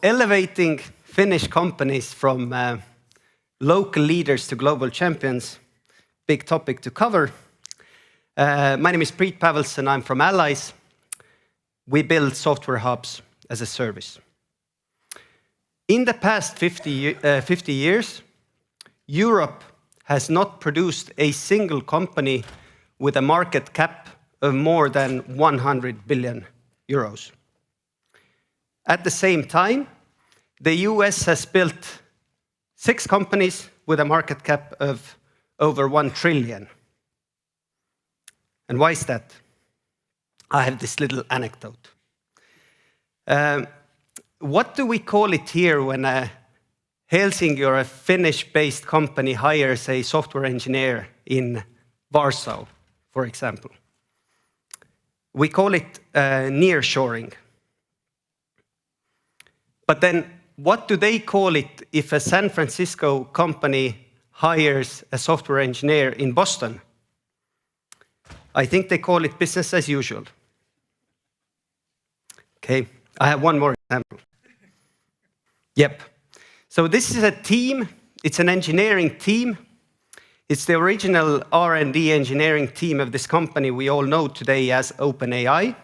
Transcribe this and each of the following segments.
elevating Finnish companies from local leaders to global champions, big topic to cover. My name is Priit Pavelson, I'm from Allies. We build software hubs as a service. In the past 50 years, Europe has not produced a single company with a market cap of more than 100 billion euros. At the same time, the US has built 6 companies with a market cap of over 1 trillion. And why is that? I have this little anecdote. What do we call it here when a Helsinki or a Finnish-based company hires a software engineer in Warsaw, for example? We call it nearshoring. But then what do they call it if a San Francisco company hires a software engineer in Boston? I think they call it business as usual. Okay, I have one more example. Yep. So this is a team, it's an engineering team. It's the original R&D engineering team of this company we all know today as OpenAI.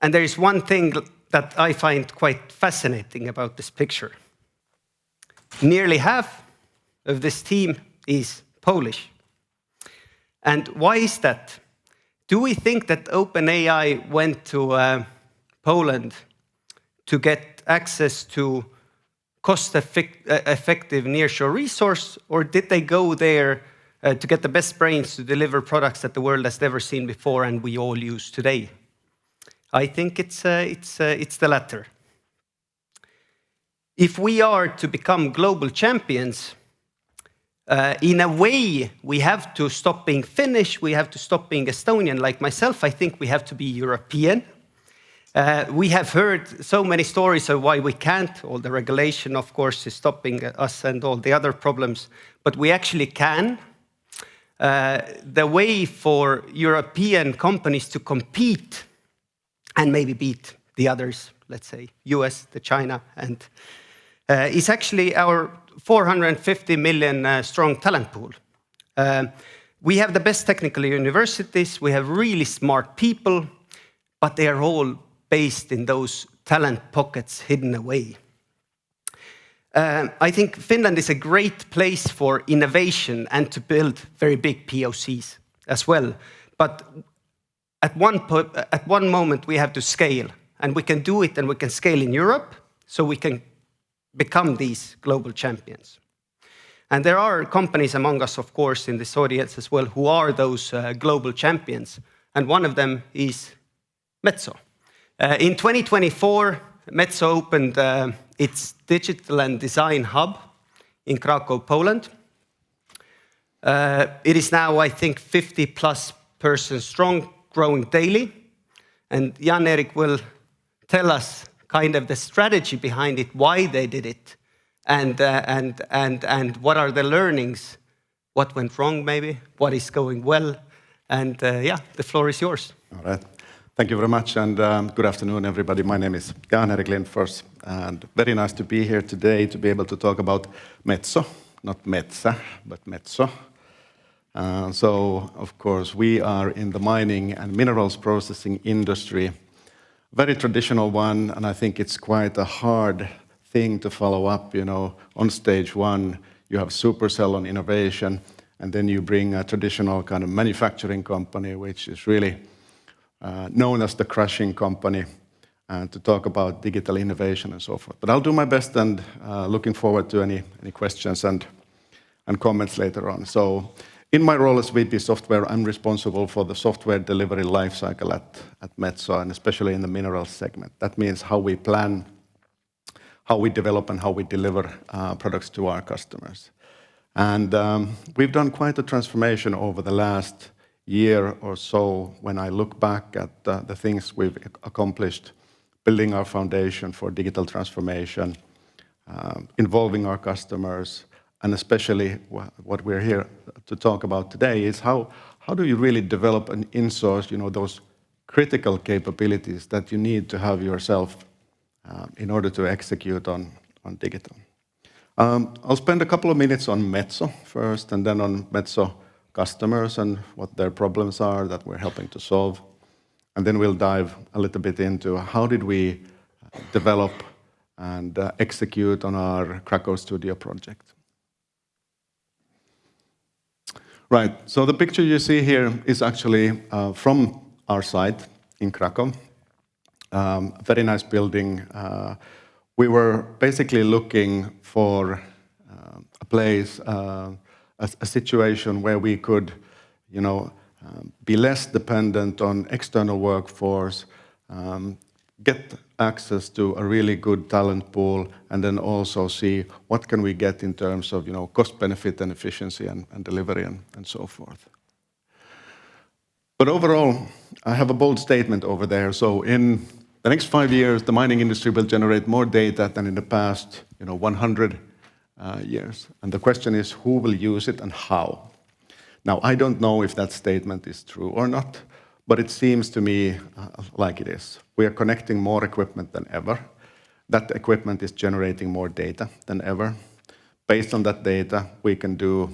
And there is one thing that I find quite fascinating about this picture. Nearly half of this team is Polish. And why is that? Do we think that OpenAI went to Poland to get access to cost-effective nearshore resource, or did they go there to get the best brains to deliver products that the world has never seen before and we all use today? I think it's the latter. If we are to become global champions, in a way, we have to stop being Finnish, we have to stop being Estonian like myself. I think we have to be European. We have heard so many stories of why we can't. All the regulation, of course, is stopping us and all the other problems, but we actually can. The way for European companies to compete and maybe beat the others, let's say US, the China, and is actually our 450 million strong talent pool. We have the best technical universities, we have really smart people, but they are all based in those talent pockets hidden away. I think Finland is a great place for innovation and to build very big POCs as well. But at one moment we have to scale, and we can do it and we can scale in Europe, so we can become these global champions. And there are companies among us, of course, in this audience as well, who are those global champions. And one of them is Metso. In 2024, Metso opened its digital and design hub in Krakow, Poland. It is now, I think, 50+ persons strong, growing daily. And Jan-Erik will tell us kind of the strategy behind it, why they did it, and what are the learnings, what went wrong maybe, what is going well. And yeah, the floor is yours. All right. Thank you very much, and good afternoon, everybody. My name is Jan-Erik Lindfors, and very nice to be here today to be able to talk about Metso, not Metsä, but Metso. So, of course, we are in the mining and minerals processing industry, very traditional one, and I think it's quite a hard thing to follow up. You know, on stage one, you have Supercell on innovation, and then you bring a traditional kind of manufacturing company, which is really known as the crushing company, to talk about digital innovation and so forth. But I'll do my best, and looking forward to any questions and comments later on. So, in my role as VP Software, I'm responsible for the software delivery lifecycle at Metso, and especially in the minerals segment. That means how we plan, how we develop, and how we deliver products to our customers. And we've done quite a transformation over the last year or so when I look back at the things we've accomplished, building our foundation for digital transformation, involving our customers, and especially what we're here to talk about today is how do you really develop and in-source, those critical capabilities that you need to have yourself in order to execute on digital. I'll spend a couple of minutes on Metso first, and then on Metso customers and what their problems are that we're helping to solve. And then we'll dive a little bit into how did we develop and execute on our Krakow Studio project. Right, so the picture you see here is actually from our site in Krakow. Very nice building. We were basically looking for a place, a situation where we could, be less dependent on external workforce, get access to a really good talent pool, and then also see what can we get in terms of, cost benefit and efficiency and delivery and so forth. But overall, I have a bold statement over there. So in the next 5 years, the mining industry will generate more data than in the past, 100 years. And the question is, who will use it and how? Now, I don't know if that statement is true or not, but it seems to me like it is. We are connecting more equipment than ever. That equipment is generating more data than ever. Based on that data, we can do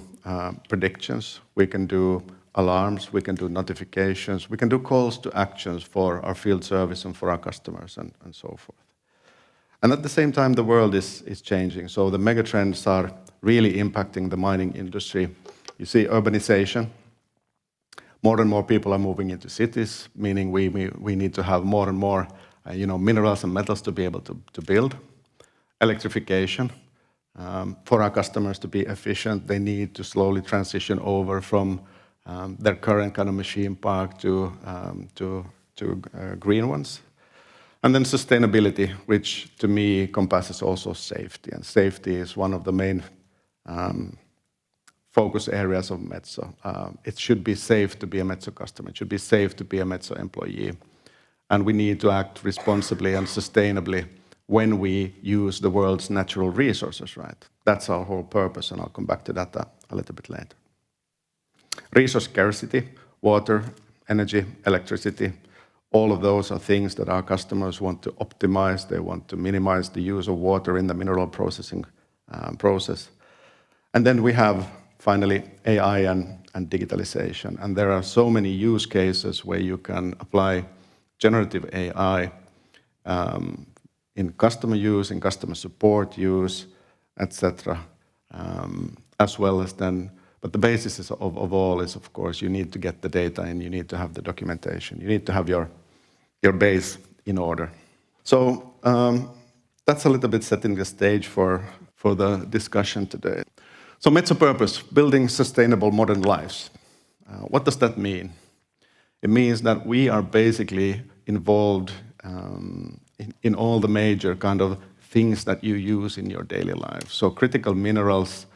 predictions, we can do alarms, we can do notifications, we can do calls to actions for our field service and for our customers and so forth. And at the same time, the world is changing. So the megatrends are really impacting the mining industry. You see urbanization. More and more people are moving into cities, meaning we need to have more and more minerals and metals to be able to build. Electrification. For our customers to be efficient, they need to slowly transition over from their current kind of machine park to green ones. And then sustainability, which to me encompasses also safety. And safety is one of the main focus areas of Metso. It should be safe to be a Metso customer. It should be safe to be a Metso employee. And we need to act responsibly and sustainably when we use the world's natural resources, right? That's our whole purpose, and I'll come back to that a little bit later. Resource scarcity, water, energy, electricity, all of those are things that our customers want to optimize. They want to minimize the use of water in the mineral processing process. And then we have, finally, AI and digitalization. And there are so many use cases where you can apply generative AI in customer use, in customer support use, etc., as well as then. But the basis of all is, of course, you need to get the data and you need to have the documentation. You need to have your base in order. So that's a little bit setting the stage for the discussion today. So Metso purpose, building sustainable modern lives. What does that mean? It means that we are basically involved in all the major kind of things that you use in your daily life. So critical minerals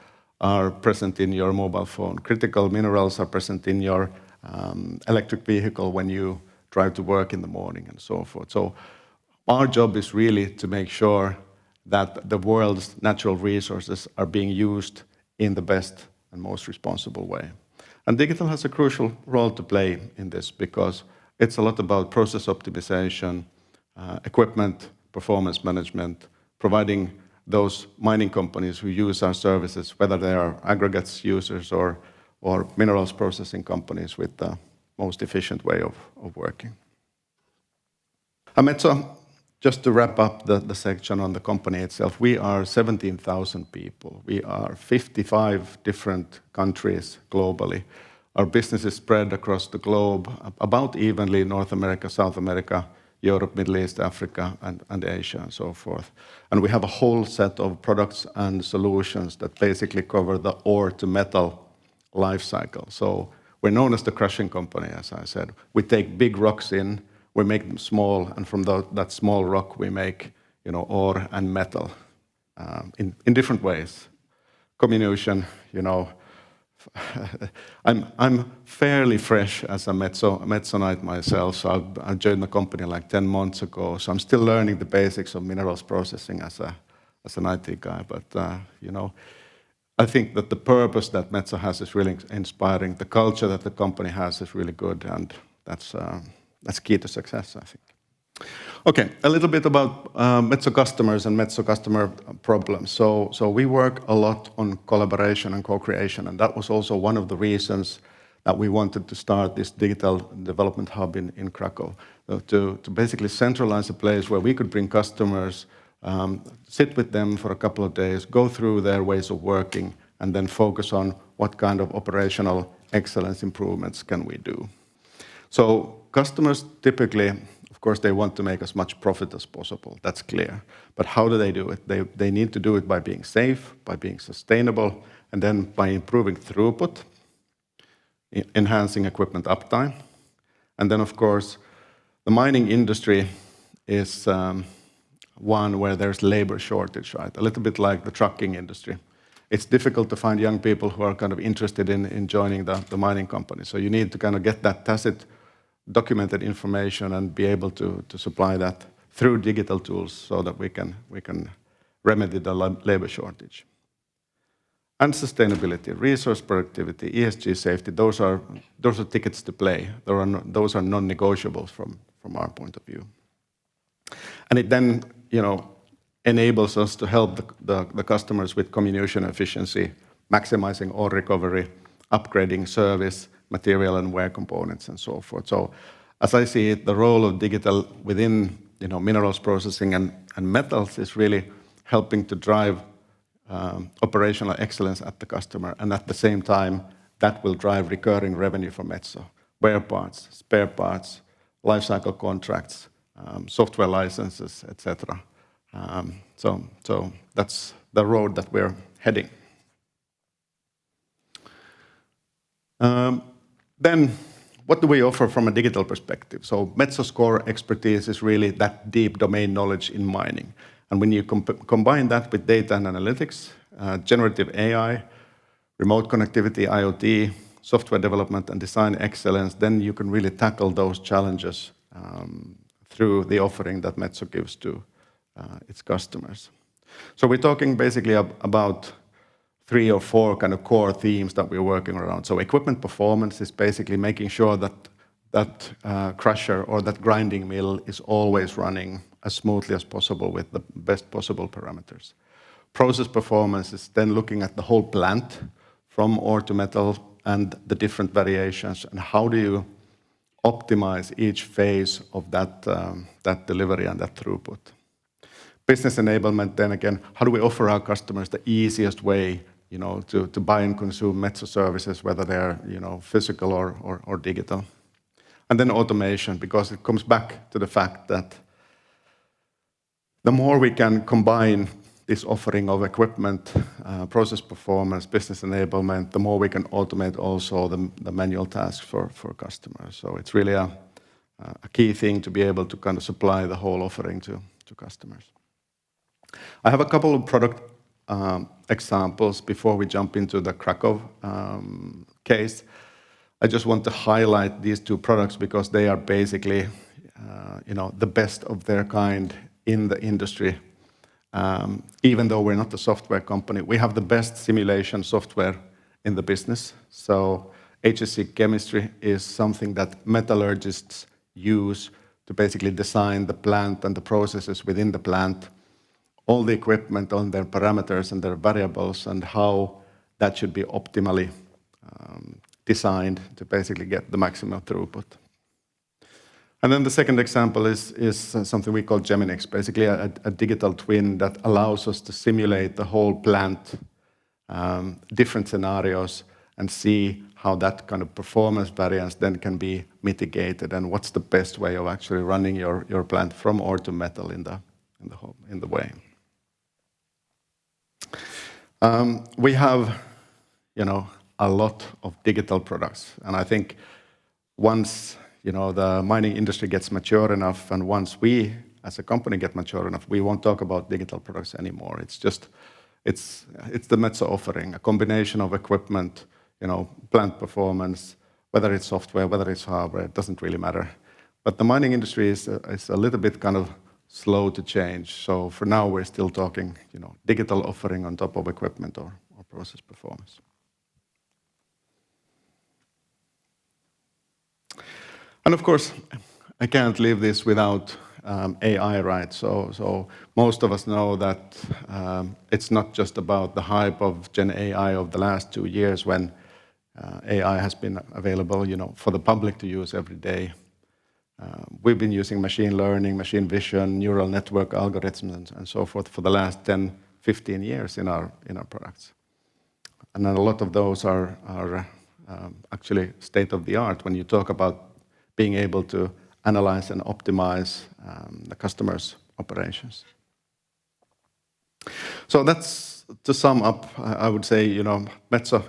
are present in your mobile phone. Critical minerals are present in your electric vehicle when you drive to work in the morning and so forth. So our job is really to make sure that the world's natural resources are being used in the best and most responsible way. And digital has a crucial role to play in this because it's a lot about process optimization, equipment, performance management, providing those mining companies who use our services, whether they are aggregates users or minerals processing companies, with the most efficient way of working. Metso, just to wrap up the section on the company itself, we are 17,000 people. We are 55 different countries globally. Our business is spread across the globe, about evenly North America, South America, Europe, Middle East, Africa, and Asia, and so forth. And we have a whole set of products and solutions that basically cover the ore to metal life cycle. So we're known as the crushing company, as I said. We take big rocks in, we make them small, and from that small rock we make, ore and metal in different ways. Comminution, I'm fairly fresh as a Metsonite myself, so I joined the company like 10 months ago, so I'm still learning the basics of minerals processing as an IT guy. But I think that the purpose that Metso has is really inspiring. The culture that the company has is really good, and that's key to success, I think. Okay, a little bit about Metso customers and Metso customer problems. So we work a lot on collaboration and co-creation, and that was also one of the reasons that we wanted to start this digital development hub in Krakow, to basically centralize a place where we could bring customers, sit with them for a couple of days, go through their ways of working, and then focus on what kind of operational excellence improvements can we do. So customers typically, of course, they want to make as much profit as possible. That's clear. But how do they do it? They need to do it by being safe, by being sustainable, and then by improving throughput, enhancing equipment uptime. And then, of course, the mining industry is one where there's labor shortage, right? A little bit like the trucking industry. It's difficult to find young people who are kind of interested in joining the mining company. So you need to kind of get that tacit documented information and be able to supply that through digital tools so that we can remedy the labor shortage. And sustainability, resource productivity, ESG safety, those are tickets to play. Those are non-negotiables from our point of view. And it then, enables us to help the customers with comminution efficiency, maximizing ore recovery, upgrading service, material and wear components, and so forth. So as I see it, the role of digital within minerals processing and metals is really helping to drive operational excellence at the customer, and at the same time, that will drive recurring revenue for Metso. Wear parts, spare parts, lifecycle contracts, software licenses, etc. So that's the road that we're heading. Then, what do we offer from a digital perspective? So Metso's core expertise is really that deep domain knowledge in mining. And when you combine that with data and analytics, generative AI, remote connectivity, IoT, software development and design excellence, then you can really tackle those challenges through the offering that Metso gives to its customers. So we're talking basically about 3 or 4 kind of core themes that we're working around. So equipment performance is basically making sure that crusher or that grinding mill is always running as smoothly as possible with the best possible parameters. Process performance is then looking at the whole plant from ore to metal and the different variations, and how do you optimize each phase of that delivery and that throughput. Business enablement, then again, how do we offer our customers the easiest way to buy and consume Metso services, whether they're physical or digital. And then automation, because it comes back to the fact that the more we can combine this offering of equipment, process performance, business enablement, the more we can automate also the manual tasks for customers. So it's really a key thing to be able to kind of supply the whole offering to customers. I have a couple of product examples before we jump into the Krakow case. I just want to highlight these 2 products because they are basically the best of their kind in the industry. Even though we're not a software company, we have the best simulation software in the business. So HSC chemistry is something that metallurgists use to basically design the plant and the processes within the plant, all the equipment on their parameters and their variables, and how that should be optimally designed to basically get the maximum throughput. And then the second example is something we call Geminix, basically a digital twin that allows us to simulate the whole plant, different scenarios, and see how that kind of performance variance then can be mitigated, and what's the best way of actually running your plant from ore to metal in the way. We have, a lot of digital products, and I think once the mining industry gets mature enough, and once we as a company get mature enough, we won't talk about digital products anymore. It's the Metso offering, a combination of equipment, plant performance, whether it's software, whether it's hardware, it doesn't really matter. But the mining industry is a little bit kind of slow to change. So for now, we're still talking, digital offering on top of equipment or process performance. And of course, I can't leave this without AI, right? So most of us know that it's not just about the hype of Gen AI of the last 2 years when AI has been available, for the public to use every day. We've been using machine learning, machine vision, neural network algorithms, and so forth for the last 10, 15 years in our products. And then a lot of those are actually state of the art when you talk about being able to analyze and optimize the customer's operations. So that's to sum up. I would say, Metso,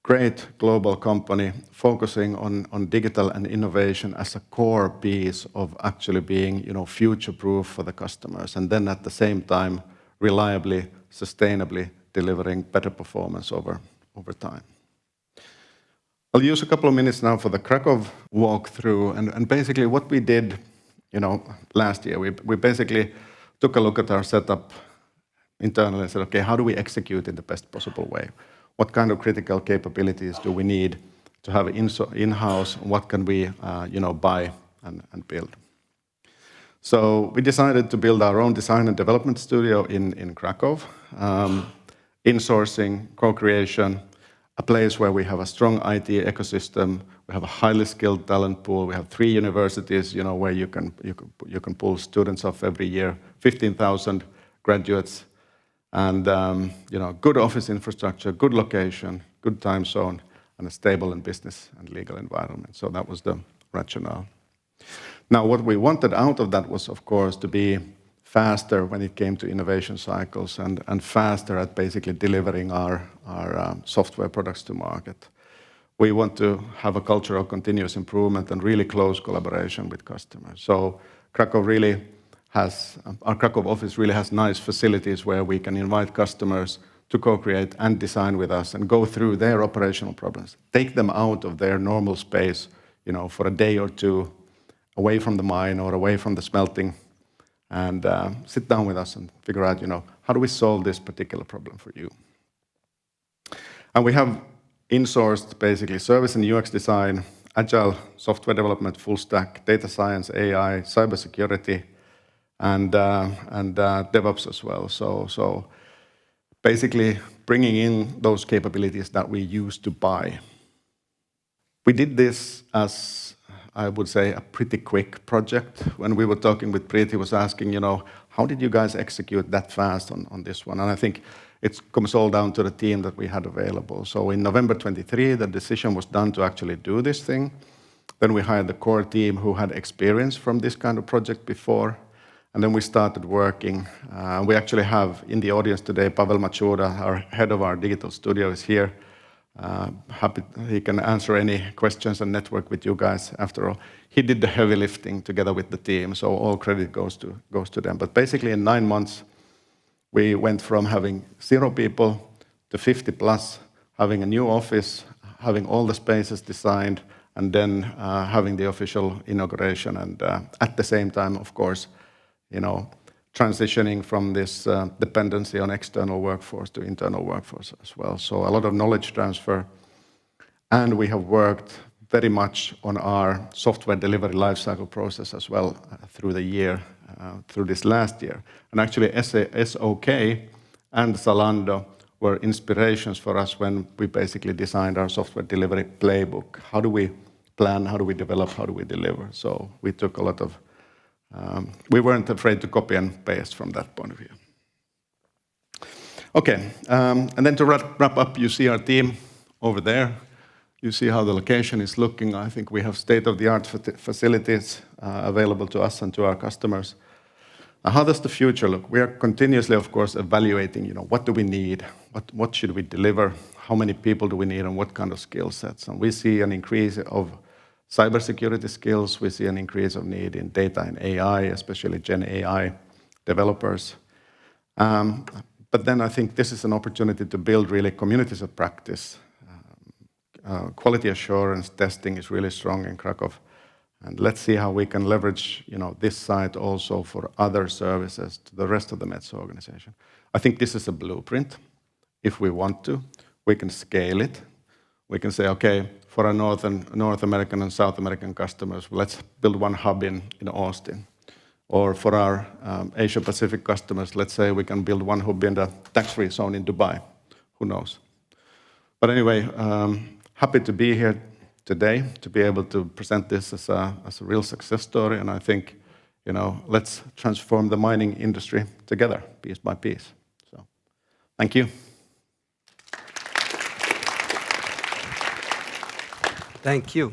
great global company focusing on digital and innovation as a core piece of actually being, future-proof for the customers, and then at the same time reliably, sustainably delivering better performance over time. I'll use a couple of minutes now for the Krakow walkthrough, and basically what we did, last year, we basically took a look at our setup internally and said, okay, how do we execute in the best possible way? What kind of critical capabilities do we need to have in-house? What can we, buy and build? So we decided to build our own design and development studio in Krakow, insourcing, co-creation, a place where we have a strong IT ecosystem. We have a highly skilled talent pool. We have 3 universities, where you can pull students off every year, 15,000 graduates, and good office infrastructure, good location, good time zone, and a stable and business and legal environment. So that was the rationale. Now, what we wanted out of that was, of course, to be faster when it came to innovation cycles and faster at basically delivering our software products to market. We want to have a culture of continuous improvement and really close collaboration with customers. So our Krakow office really has nice facilities where we can invite customers to co-create and design with us and go through their operational problems, take them out of their normal space, for a day or 2, away from the mine or away from the smelting, and sit down with us and figure out, how do we solve this particular problem for you? And we have insourced basically service and UX design, agile software development, full stack, data science, AI, cybersecurity, and DevOps as well. So basically bringing in those capabilities that we used to buy. We did this as, I would say, a pretty quick project. When we were talking with Priit, he was asking, how did you guys execute that fast on this one? And I think it comes all down to the team that we had available. So in November 23, the decision was done to actually do this thing. Then we hired the core team who had experience from this kind of project before. And then we started working. We actually have in the audience today, Pavel Machuda, our head of our digital studio, is here. Happy he can answer any questions and network with you guys. After all, he did the heavy lifting together with the team, so all credit goes to them. But basically, in 9 months, we went from having 0 people to 50 plus, having a new office, having all the spaces designed, and then having the official inauguration, and at the same time, of course, transitioning from this dependency on external workforce to internal workforce as well. So a lot of knowledge transfer. And we have worked very much on our software delivery lifecycle process as well through the year, through this last year. And actually SOK and Zalando were inspirations for us when we basically designed our software delivery playbook. How do we plan? How do we develop? How do we deliver? So we took a lot of we weren't afraid to copy and paste from that point of view. Okay, and then to wrap up, you see our team over there. You see how the location is looking. I think we have state-of-the-art facilities available to us and to our customers. Now, how does the future look? We are continuously, of course, evaluating, what do we need? What should we deliver? How many people do we need, and what kind of skill sets? And we see an increase of cybersecurity skills. We see an increase of need in data and AI, especially Gen AI developers. But then I think this is an opportunity to build really communities of practice. Quality assurance testing is really strong in Krakow. And let's see how we can leverage, this site also for other services to the rest of the Metso organization. I think this is a blueprint. If we want to, we can scale it. We can say, okay, for our North American and South American customers, let's build one hub in Austin. Or for our Asia Pacific customers, let's say we can build one hub in the tax-free zone in Dubai. Who knows? But anyway, happy to be here today to be able to present this as a real success story. And I think, let's transform the mining industry together, piece by piece. So, thank you. Thank you.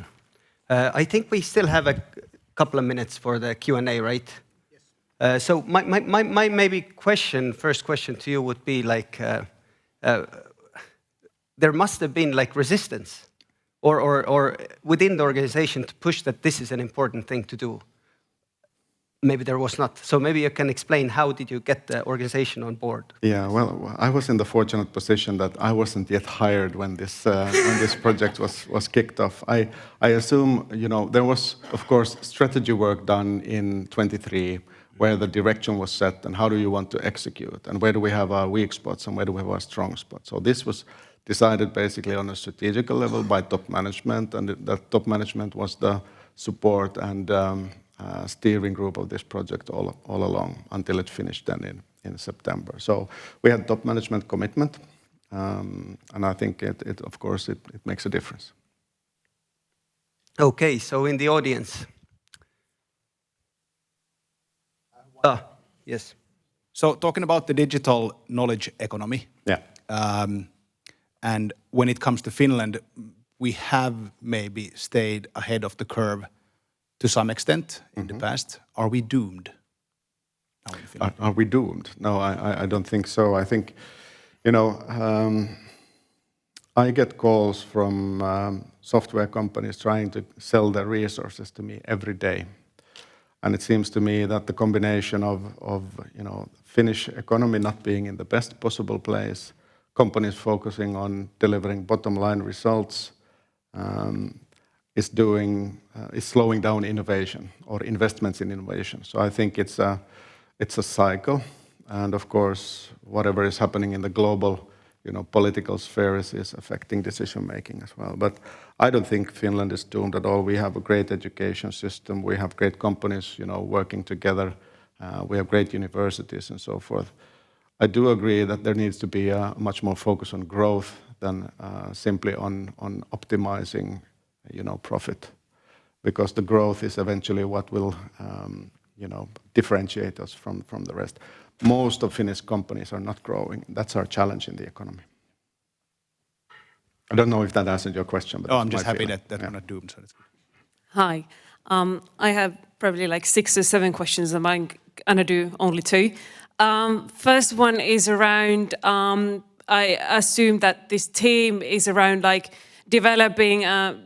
I think we still have a couple of minutes for the Q&A, right? Yes. So my maybe first question to you would be like, there must have been like resistance or within the organization to push that this is an important thing to do. Maybe there was not. So maybe you can explain how did you get the organization on board? Yeah, well, I was in the fortunate position that I wasn't yet hired when this project was kicked off. I assume, there was, of course, strategy work done in 23, where the direction was set and how do you want to execute and where do we have our weak spots and where do we have our strong spots. So this was decided basically on a strategical level by top management, and that top management was the support and steering group of this project all along until it finished then in September. So we had top management commitment, and I think it of course it makes a difference. Okay, so in the audience. Yes. So talking about the digital knowledge economy. Yeah. And when it comes to Finland, we have maybe stayed ahead of the curve to some extent in the past. Are we doomed now in Finland? Are we doomed? No, I don't think so. I think, I get calls from software companies trying to sell their resources to me every day. And it seems to me that the combination of Finnish economy not being in the best possible place, companies focusing on delivering bottom line results, is slowing down innovation or investments in innovation. So I think it's a cycle, and of course, whatever is happening in the global, political sphere is affecting decision making as well. But I don't think Finland is doomed at all. We have a great education system. We have great companies, working together. We have great universities and so forth. I do agree that there needs to be a much more focus on growth than simply on optimizing, profit, because the growth is eventually what will, differentiate us from the rest. Most of Finnish companies are not growing. That's our challenge in the economy. I don't know if that answered your question, but I'm just happy that we're not doomed. So that's good. Hi. I have probably like 6 or 7 questions, and I'm gonna do only 2. First one is around, I assume that this team is around like developing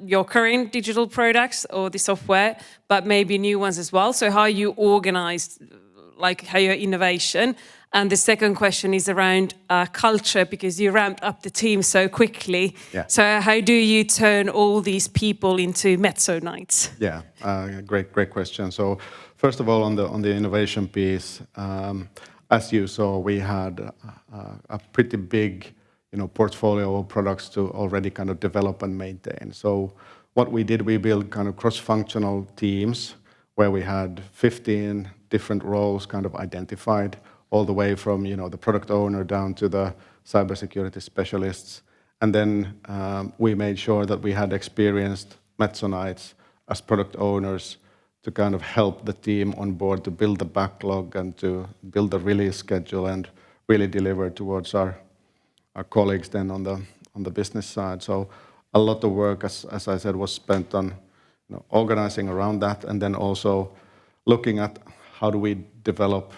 your current digital products or the software, but maybe new ones as well. So how you organize, like how your innovation. And the second question is around culture, because you ramped up the team so quickly. Yeah. So how do you turn all these people into Metso Knights? Yeah, great question. So first of all, on the innovation piece, as you saw, we had a pretty big, portfolio of products to already kind of develop and maintain. So what we did, we built kind of cross-functional teams where we had 15 different roles kind of identified, all the way from, the product owner down to the cybersecurity specialists. And then we made sure that we had experienced Metso Knights as product owners to kind of help the team on board to build the backlog and to build the release schedule and really deliver towards our colleagues then on the business side. So a lot of work, as I said, was spent on organizing around that, and then also looking at how do we develop,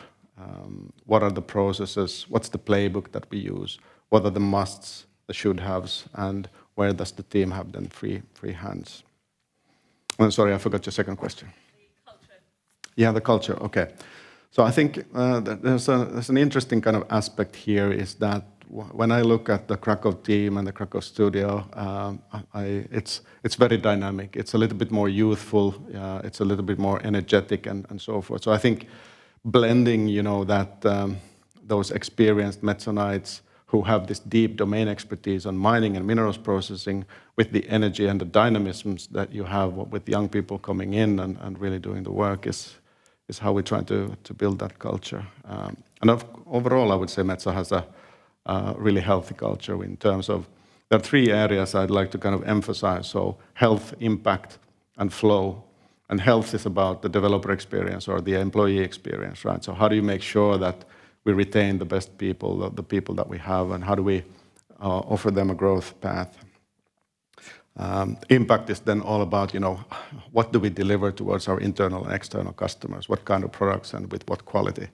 what are the processes, what's the playbook that we use, what are the musts, the should-haves, and where does the team have then free hands. I'm sorry, I forgot your second question. The culture. Yeah, the culture. Okay. So I think there's an interesting kind of aspect here is that when I look at the Krakow team and the Krakow studio, it's very dynamic. It's a little bit more youthful. It's a little bit more energetic and so forth. So I think blending, that those experienced Metso Knights who have this deep domain expertise on mining and minerals processing with the energy and the dynamisms that you have with young people coming in and really doing the work is how we try to build that culture. Overall, I would say Metso has a really healthy culture in terms of, there are 3 areas I'd like to kind of emphasize. So health, impact, and flow. And health is about the developer experience or the employee experience, right? So how do you make sure that we retain the best people, the people that we have, and how do we offer them a growth path? Impact is then all about, what do we deliver towards our internal and external customers? What kind of products and with what quality?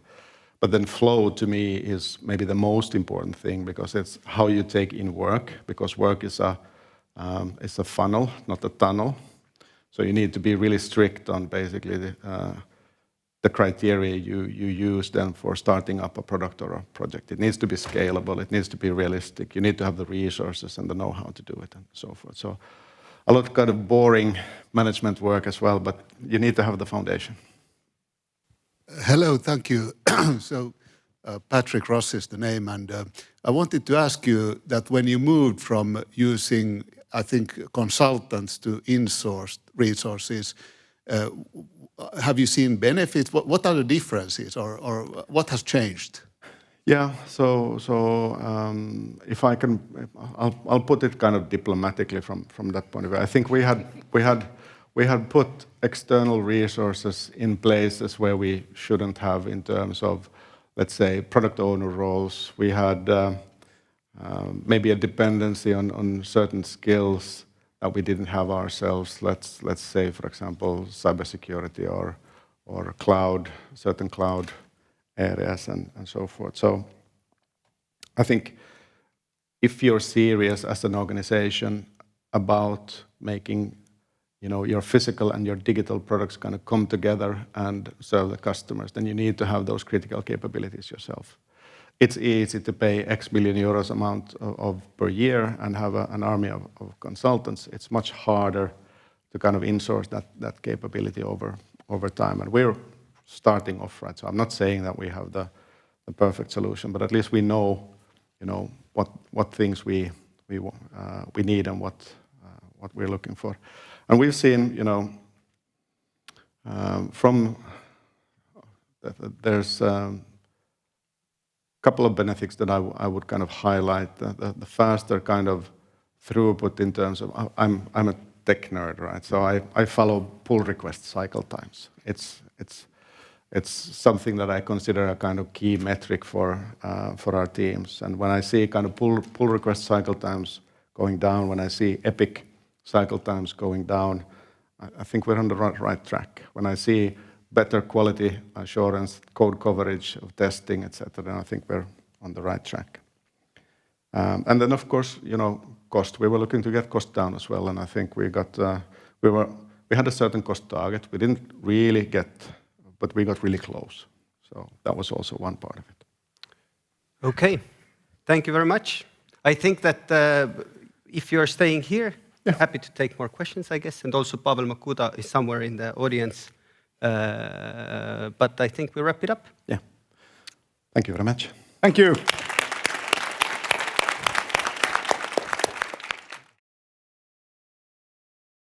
But then flow, to me, is maybe the most important thing, because it's how you take in work, because work is a funnel, not a tunnel. So you need to be really strict on basically the criteria you use then for starting up a product or a project. It needs to be scalable, it needs to be realistic, you need to have the resources and the know-how to do it and so forth. So a lot of kind of boring management work as well, but you need to have the foundation. Hello, thank you. So Patrick Ross is the name, and I wanted to ask you that when you moved from using, I think, consultants to in-sourced resources, have you seen benefits? What are the differences, or what has changed? Yeah, so if I can, I'll put it kind of diplomatically from that point of view. I think we had put external resources in places where we shouldn't have in terms of, let's say, product owner roles. We had maybe a dependency on certain skills that we didn't have ourselves. Let's say, for example, cybersecurity or cloud, certain cloud areas and so forth. So I think if you're serious as an organization about making your physical and your digital products kind of come together and serve the customers, then you need to have those critical capabilities yourself. It's easy to pay X million euros amount of per year and have an army of consultants. It's much harder to kind of in-source that capability over time. And we're starting off, right? So I'm not saying that we have the perfect solution, but at least we know, what things we need and what we're looking for. And we've seen, there's a couple of benefits that I would kind of highlight. The faster kind of throughput in terms of, I'm a tech nerd, right? So I follow pull request cycle times. It's something that I consider a kind of key metric for our teams. And when I see kind of pull request cycle times going down, when I see epic cycle times going down, I think we're on the right track. When I see better quality assurance, code coverage of testing, etc., then I think we're on the right track. And then, of course, cost. We were looking to get cost down as well, and I think we had a certain cost target. We didn't really get, but we got really close. So that was also one part of it. Okay, thank you very much. I think that if you're staying here, happy to take more questions, I guess. And also Pavel Makuda is somewhere in the audience. But I think we wrap it up. Yeah. Thank you very much. Thank you.